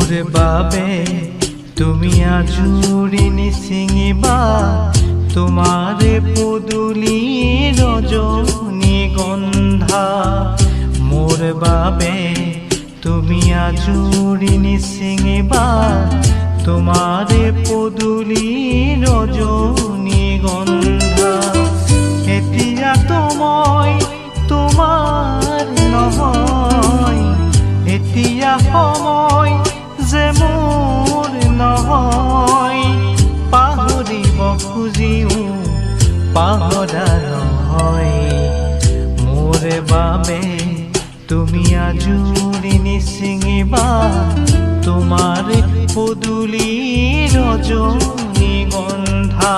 মোৰে বাবে তুমি আজুৰি নিছিঙিবা তোমাৰে পদূলি ৰজনী গন্ধা মোৰে বাবে তুমি আজুৰি নিছিঙিবা তোমাৰে পদূলি ৰজনী গন্ধা এতিয়া মই তোমাৰ নহয় এতিয়া সময় যে মোৰ নহয় পাহৰিব খুজিও পাহৰা নহয় মোৰে বাবে তুমি আজুৰি নিছিঙিবা তোমাৰ পদূলি ৰজনী গন্ধা।